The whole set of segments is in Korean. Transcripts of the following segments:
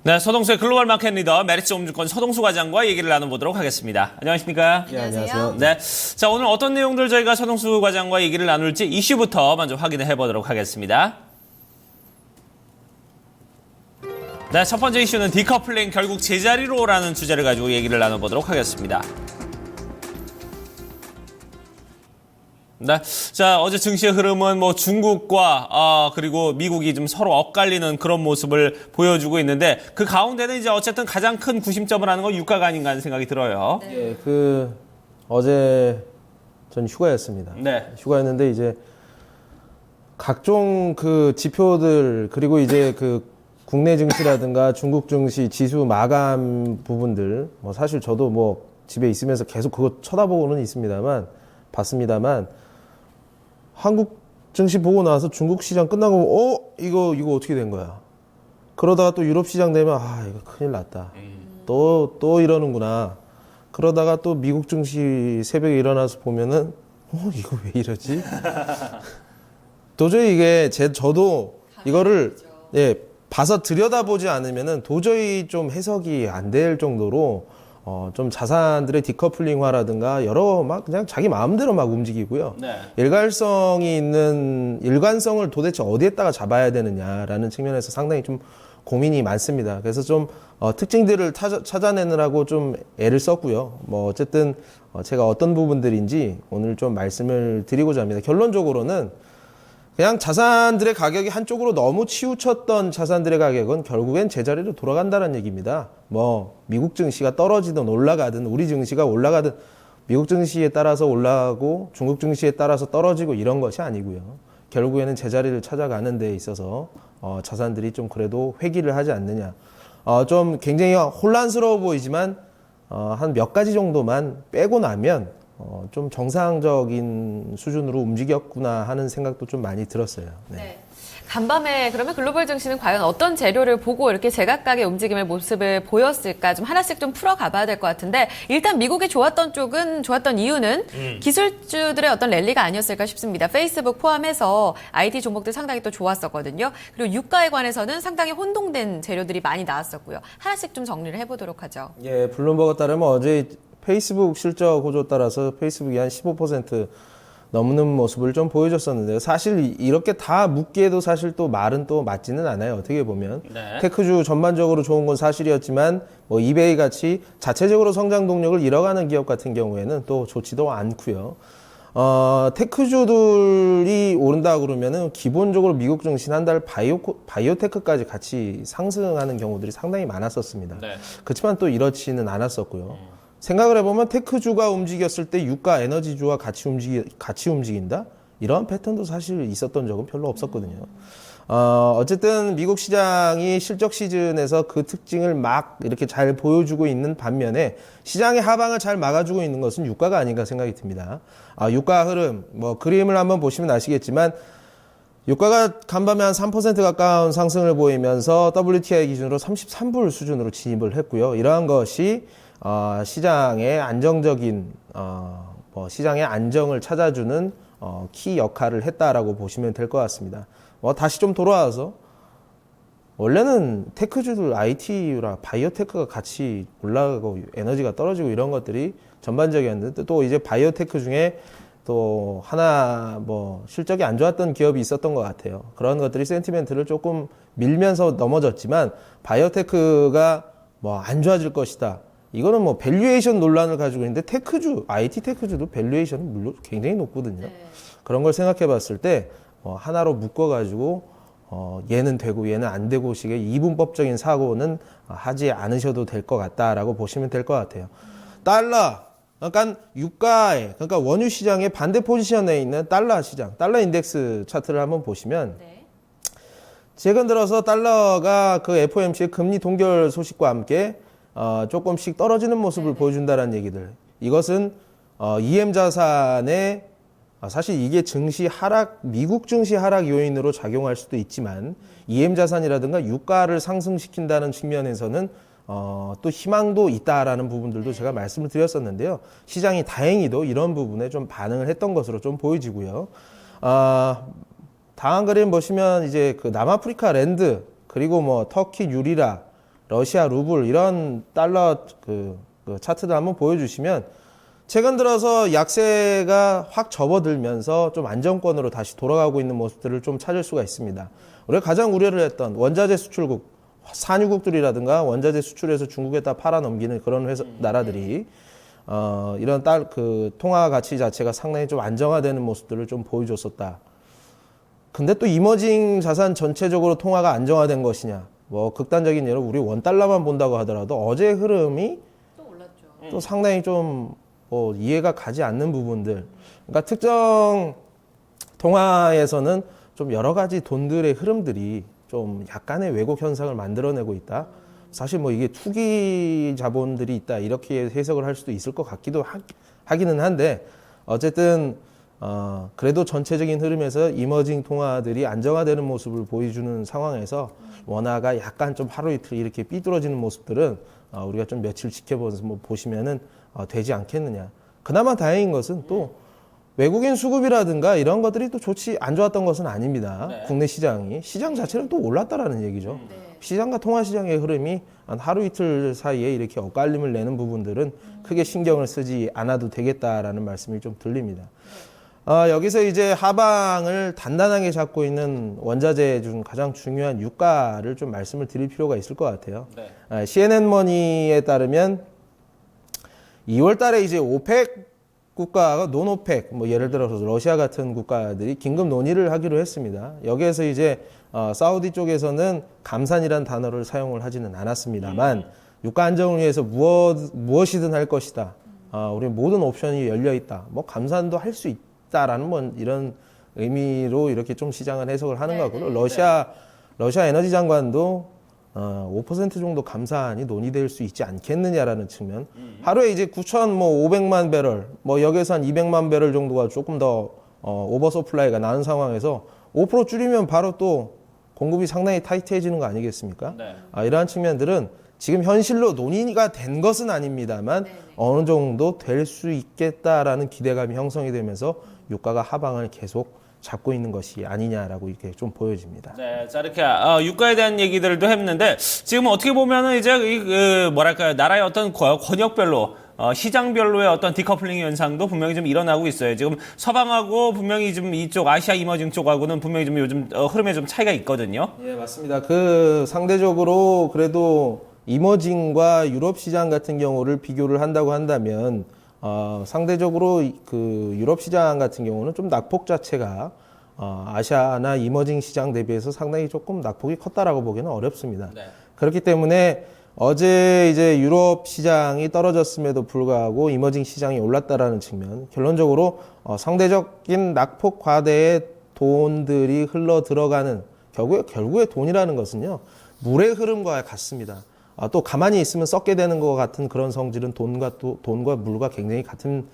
네, 서동수의 글로벌 마켓 리더 메리츠 홈증권 서동수 과장과 얘기를 나눠보도록 하겠습니다. 안녕하십니까? 네, 안녕하세요. 네, 자 오늘 어떤 내용들 저희가 서동수 과장과 얘기를 나눌지 이슈부터 먼저 확인을 해보도록 하겠습니다. 네, 첫 번째 이슈는 디커플링 결국 제자리로라는 주제를 가지고 얘기를 나눠보도록 하겠습니다. 네. 자, 어제 증시의 흐름은 뭐 중국과 그리고 미국이 좀 서로 엇갈리는 그런 모습을 보여주고 있는데 그 가운데는 이제 어쨌든 가장 큰 구심점을 하는 건 유가가 아닌가 하는 생각이 들어요. 네, 어제 전 휴가였습니다. 네. 휴가였는데 이제 각종 그 지표들 그리고 이제 그 국내 증시라든가 중국 증시 지수 마감 부분들 뭐 사실 저도 뭐 집에 있으면서 계속 그거 쳐다보고는 봤습니다만 한국 증시 보고 나서 중국 시장 끝나고 이거 어떻게 된 거야? 그러다가 또 유럽 시장 되면 이거 큰일 났다. 또 이러는구나. 그러다가 또 미국 증시 새벽에 일어나서 보면은 이거 왜 이러지? 도저히 이게 저도 이거를 봐서 들여다보지 않으면은 도저히 좀 해석이 안 될 정도로 좀 자산들의 디커플링화라든가 여러 그냥 자기 마음대로 막 움직이고요. 네. 일관성을 도대체 어디에다가 잡아야 되느냐라는 측면에서 상당히 좀 고민이 많습니다. 그래서 좀 특징들을 찾아내느라고 좀 애를 썼고요. 뭐 어쨌든 제가 어떤 부분들인지 오늘 좀 말씀을 드리고자 합니다. 결론적으로는 그냥 자산들의 가격이 한쪽으로 너무 치우쳤던 자산들의 가격은 결국엔 제자리로 돌아간다는 얘기입니다. 뭐 미국 증시가 떨어지든 올라가든 우리 증시가 올라가든 미국 증시에 따라서 올라가고 중국 증시에 따라서 떨어지고 이런 것이 아니고요. 결국에는 제자리를 찾아가는 데 있어서 자산들이 좀 그래도 회귀를 하지 않느냐. 좀 굉장히 혼란스러워 보이지만 한 몇 가지 정도만 빼고 나면 좀 정상적인 수준으로 움직였구나 하는 생각도 좀 많이 들었어요. 네. 간밤에 그러면 글로벌 증시는 과연 어떤 재료를 보고 이렇게 제각각의 움직임의 모습을 보였을까 좀 하나씩 좀 풀어가 봐야 될 것 같은데 일단 미국이 좋았던 이유는 기술주들의 어떤 랠리가 아니었을까 싶습니다. 페이스북 포함해서 IT 종목들 상당히 또 좋았었거든요. 그리고 유가에 관해서는 상당히 혼동된 재료들이 많이 나왔었고요. 하나씩 좀 정리를 해보도록 하죠. 예, 블룸버그 따르면 어제 페이스북 실적 호조 따라서 페이스북이 한 15% 넘는 모습을 좀 보여줬었는데요. 사실 이렇게 다 묻기에도 사실 또 말은 또 맞지는 않아요. 어떻게 보면. 네. 테크주 전반적으로 좋은 건 사실이었지만 뭐 이베이 같이 자체적으로 성장 동력을 잃어가는 기업 같은 경우에는 또 좋지도 않고요. 테크주들이 오른다 그러면은 기본적으로 미국 증시는 한 달 바이오테크까지 같이 상승하는 경우들이 상당히 많았었습니다. 네. 그렇지만 또 이렇지는 않았었고요. 생각을 해보면 테크주가 움직였을 때 유가 에너지주와 같이 움직인다? 이런 패턴도 사실 있었던 적은 별로 없었거든요. 어쨌든 미국 시장이 실적 시즌에서 그 특징을 막 이렇게 잘 보여주고 있는 반면에 시장의 하방을 잘 막아주고 있는 것은 유가가 아닌가 생각이 듭니다. 유가 흐름, 뭐 그림을 한번 보시면 아시겠지만 유가가 간밤에 한 3% 가까운 상승을 보이면서 WTI 기준으로 33불 수준으로 진입을 했고요. 이러한 것이 시장의 안정적인 시장의 안정을 찾아주는 키 역할을 했다라고 보시면 될 것 같습니다. 다시 좀 돌아와서 원래는 테크주들 IT랑 바이오테크가 같이 올라가고 에너지가 떨어지고 이런 것들이 전반적이었는데 또 이제 바이오테크 중에 또 하나 실적이 안 좋았던 기업이 있었던 것 같아요. 그런 것들이 센티멘트를 조금 밀면서 넘어졌지만 바이오테크가 안 좋아질 것이다. 이거는 밸류에이션 논란을 가지고 있는데 IT 테크주도 밸류에이션은 물론 굉장히 높거든요. 네. 그런 걸 생각해 봤을 때 하나로 묶어가지고 얘는 되고 얘는 안 되고 식의 이분법적인 사고는 하지 않으셔도 될 것 같다라고 보시면 될 것 같아요. 달러, 그러니까 그러니까 원유 시장의 반대 포지션에 있는 달러 시장, 달러 인덱스 차트를 한번 보시면 최근 들어서 달러가 그 FOMC의 금리 동결 소식과 함께 조금씩 떨어지는 모습을 보여준다는 얘기들. 이것은 EM 자산의 사실 이게 미국 증시 하락 요인으로 작용할 수도 있지만 EM 자산이라든가 유가를 상승시킨다는 측면에서는 또 희망도 있다라는 부분들도 제가 말씀을 드렸었는데요. 시장이 다행히도 이런 부분에 좀 반응을 했던 것으로 좀 보여지고요. 다음 그림 보시면 이제 그 남아프리카 랜드 그리고 터키 유리라 러시아 루블 이런 달러 그 차트도 한번 보여주시면 최근 들어서 약세가 확 접어들면서 좀 안정권으로 다시 돌아가고 있는 모습들을 좀 찾을 수가 있습니다. 우리가 가장 우려를 했던 원자재 수출국, 산유국들이라든가 원자재 수출해서 중국에다 팔아넘기는 그런 나라들이 이런 통화 가치 자체가 상당히 좀 안정화되는 모습들을 좀 보여줬었다. 근데 또 이머징 자산 전체적으로 통화가 안정화된 것이냐? 뭐 극단적인 예로 우리 원달러만 본다고 하더라도 어제 흐름이 또 상당히 좀 이해가 가지 않는 부분들. 그러니까 특정 통화에서는 좀 여러 가지 돈들의 흐름들이 좀 약간의 왜곡 현상을 만들어내고 있다. 사실 뭐 이게 투기 자본들이 있다 이렇게 해석을 할 수도 있을 것 같기도 하기는 한데 어쨌든 그래도 전체적인 흐름에서 이머징 통화들이 안정화되는 모습을 보여주는 상황에서 원화가 약간 좀 하루 이틀 이렇게 삐뚤어지는 모습들은 우리가 좀 며칠 보시면은 되지 않겠느냐. 그나마 다행인 것은 또 외국인 수급이라든가 이런 것들이 또 안 좋았던 것은 아닙니다. 네. 국내 시장 자체는 또 올랐다라는 얘기죠. 시장과 통화 시장의 흐름이 한 하루 이틀 사이에 이렇게 엇갈림을 내는 부분들은 크게 신경을 쓰지 않아도 되겠다라는 말씀이 좀 들립니다. 여기서 이제 하방을 단단하게 잡고 있는 원자재 중 가장 중요한 유가를 좀 말씀을 드릴 필요가 있을 것 같아요. 네. CNN 머니에 따르면 2월 달에 이제 오펙 국가가 논오펙, 뭐 예를 들어서 러시아 같은 국가들이 긴급 논의를 하기로 했습니다. 여기에서 이제 사우디 쪽에서는 감산이란 단어를 사용을 하지는 않았습니다만 유가 안정을 위해서 무엇이든 할 것이다. 우리 모든 옵션이 열려 있다. 뭐 감산도 할 수 있다라는 뭐 이런 의미로 이렇게 좀 시장을 해석을 하는 거고요. 러시아 에너지 장관도 5% 정도 감산이 논의될 수 있지 않겠느냐라는 측면. 하루에 이제 9,500만 배럴, 뭐 여기서 한 200만 배럴 정도가 조금 더 오버 서플라이가 나는 상황에서 5% 줄이면 바로 또 공급이 상당히 타이트해지는 거 아니겠습니까? 네. 이러한 측면들은 지금 현실로 논의가 된 것은 아닙니다만 어느 정도 될 수 있겠다라는 기대감이 형성이 되면서 유가가 하방을 계속 잡고 있는 것이 아니냐라고 이렇게 좀 보여집니다. 네, 자 이렇게 유가에 대한 얘기들도 했는데 지금 어떻게 보면은 이제 뭐랄까요 나라의 어떤 권역별로 시장별로의 어떤 디커플링 현상도 분명히 좀 일어나고 있어요. 지금 서방하고 분명히 좀 이쪽 아시아 이머징 쪽하고는 분명히 좀 요즘 흐름에 좀 차이가 있거든요. 예, 맞습니다. 상대적으로 그래도 이머징과 유럽 시장 같은 경우를 비교를 한다고 한다면 상대적으로 그 유럽 시장 같은 경우는 좀 낙폭 자체가 아시아나 이머징 시장 대비해서 상당히 조금 낙폭이 컸다라고 보기는 어렵습니다. 네. 그렇기 때문에 어제 이제 유럽 시장이 떨어졌음에도 불구하고 이머징 시장이 올랐다라는 측면, 결론적으로 상대적인 낙폭 과대의 돈들이 흘러 들어가는 결국에 돈이라는 것은요 물의 흐름과 같습니다. 또 가만히 있으면 썩게 되는 것 같은 그런 성질은 돈과 물과 굉장히 같은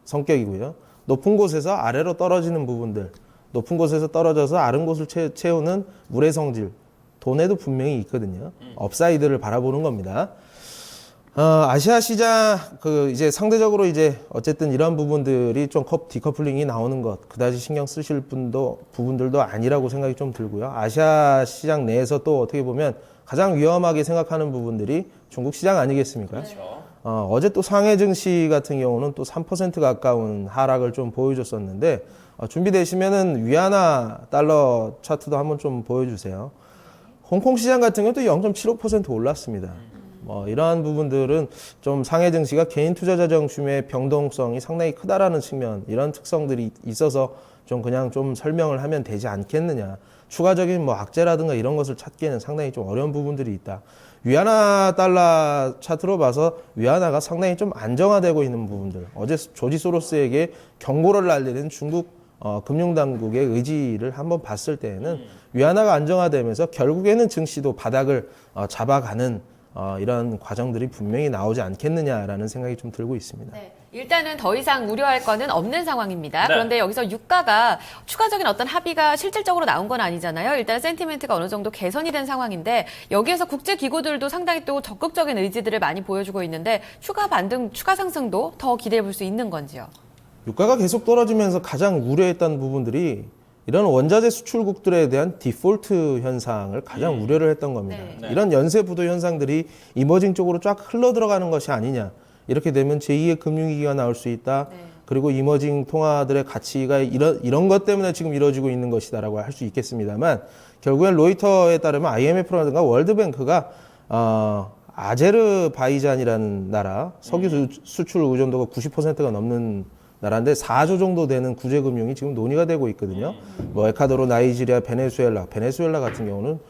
성격이고요. 높은 곳에서 아래로 떨어지는 부분들, 높은 곳에서 떨어져서 아른 곳을 채우는 물의 성질, 돈에도 분명히 있거든요. 업사이드를 바라보는 겁니다. 아시아 시장 이제 상대적으로 이제 어쨌든 이런 부분들이 좀 디커플링이 나오는 것 그다지 신경 쓰실 부분들도 아니라고 생각이 좀 들고요. 아시아 시장 내에서 또 어떻게 보면 가장 위험하게 생각하는 부분들이 중국 시장 아니겠습니까? 그렇죠. 어제 또 상해 증시 같은 경우는 또 3% 가까운 하락을 좀 보여줬었는데 준비되시면은 위안화 달러 차트도 한번 좀 보여주세요. 홍콩 시장 같은 경우도 0.75% 올랐습니다. 이러한 부분들은 좀 상해 증시가 개인 투자자 중심의 변동성이 상당히 크다라는 측면, 이런 특성들이 있어서 좀 그냥 좀 설명을 하면 되지 않겠느냐. 추가적인 악재라든가 이런 것을 찾기에는 상당히 좀 어려운 부분들이 있다. 위안화 달러 차트로 봐서 위안화가 상당히 좀 안정화되고 있는 부분들. 어제 조지 소로스에게 경고를 날리는 중국 금융당국의 의지를 한번 봤을 때에는 위안화가 안정화되면서 결국에는 증시도 바닥을 잡아가는 이런 과정들이 분명히 나오지 않겠느냐라는 생각이 좀 들고 있습니다. 네. 일단은 더 이상 우려할 거는 없는 상황입니다. 네. 그런데 여기서 유가가 추가적인 어떤 합의가 실질적으로 나온 건 아니잖아요. 일단 센티멘트가 어느 정도 개선이 된 상황인데 여기에서 국제기구들도 상당히 또 적극적인 의지들을 많이 보여주고 있는데 추가 반등, 추가 상승도 더 기대해 볼 수 있는 건지요? 유가가 계속 떨어지면서 가장 우려했던 부분들이 이런 원자재 수출국들에 대한 디폴트 현상을 가장 우려를 했던 겁니다. 네. 이런 연쇄 부도 현상들이 이머징 쪽으로 쫙 흘러 들어가는 것이 아니냐. 이렇게 되면 제2의 금융위기가 나올 수 있다. 네. 그리고 이머징 통화들의 가치가 이런 것 때문에 지금 이루어지고 있는 것이다라고 할 수 있겠습니다만 결국엔 로이터에 따르면 IMF라든가 월드뱅크가 아제르바이잔이라는 나라 석유 수출 의존도가 90%가 넘는 나라인데 4조 정도 되는 구제금융이 지금 논의가 되고 있거든요. 뭐 에콰도르, 나이지리아, 베네수엘라 같은 경우는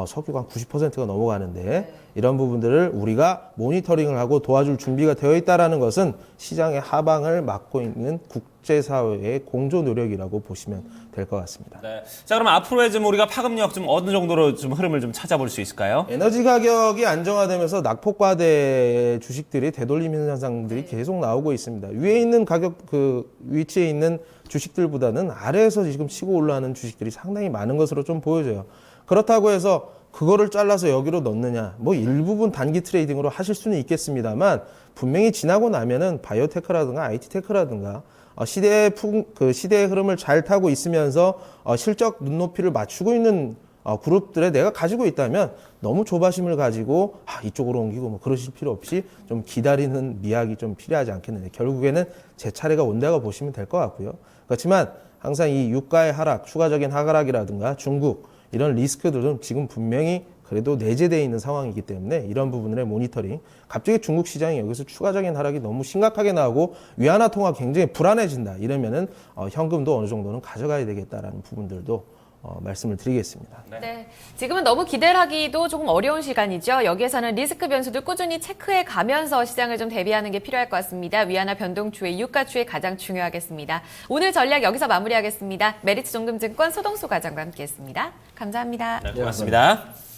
석유가 한 90%가 넘어가는데 이런 부분들을 우리가 모니터링을 하고 도와줄 준비가 되어 있다라는 것은 시장의 하방을 막고 있는 국제사회의 공조 노력이라고 보시면 될 것 같습니다. 네. 자, 그럼 앞으로의 좀 우리가 파급력 좀 어느 정도로 좀 흐름을 좀 찾아볼 수 있을까요? 에너지 가격이 안정화되면서 낙폭과대 주식들이 되돌림 현상들이 계속 나오고 있습니다. 위에 있는 가격 위치에 있는 주식들보다는 아래에서 지금 치고 올라가는 주식들이 상당히 많은 것으로 좀 보여져요. 그렇다고 해서 그거를 잘라서 여기로 넣느냐, 뭐 일부분 단기 트레이딩으로 하실 수는 있겠습니다만 분명히 지나고 나면은 바이오테크라든가 IT테크라든가 시대의 흐름을 잘 타고 있으면서 실적 눈높이를 맞추고 있는 그룹들에 내가 가지고 있다면 너무 조바심을 가지고 이쪽으로 옮기고 뭐 그러실 필요 없이 좀 기다리는 미학이 좀 필요하지 않겠느냐. 결국에는 제 차례가 온다고 보시면 될 것 같고요. 그렇지만 항상 이 유가의 하락, 추가적인 하락이라든가 중국 이런 리스크들은 지금 분명히 그래도 내재되어 있는 상황이기 때문에 이런 부분의 모니터링, 갑자기 중국 시장이 여기서 추가적인 하락이 너무 심각하게 나오고 위안화 통화 굉장히 불안해진다 이러면은 현금도 어느 정도는 가져가야 되겠다라는 부분들도 말씀을 드리겠습니다. 네. 지금은 너무 기대를 하기도 조금 어려운 시간이죠. 여기에서는 리스크 변수들 꾸준히 체크해 가면서 시장을 좀 대비하는 게 필요할 것 같습니다. 위안화 변동 추이, 유가 추이 가장 중요하겠습니다. 오늘 전략 여기서 마무리하겠습니다. 메리츠 종금증권 소동수 과장과 함께했습니다. 감사합니다. 네, 고맙습니다.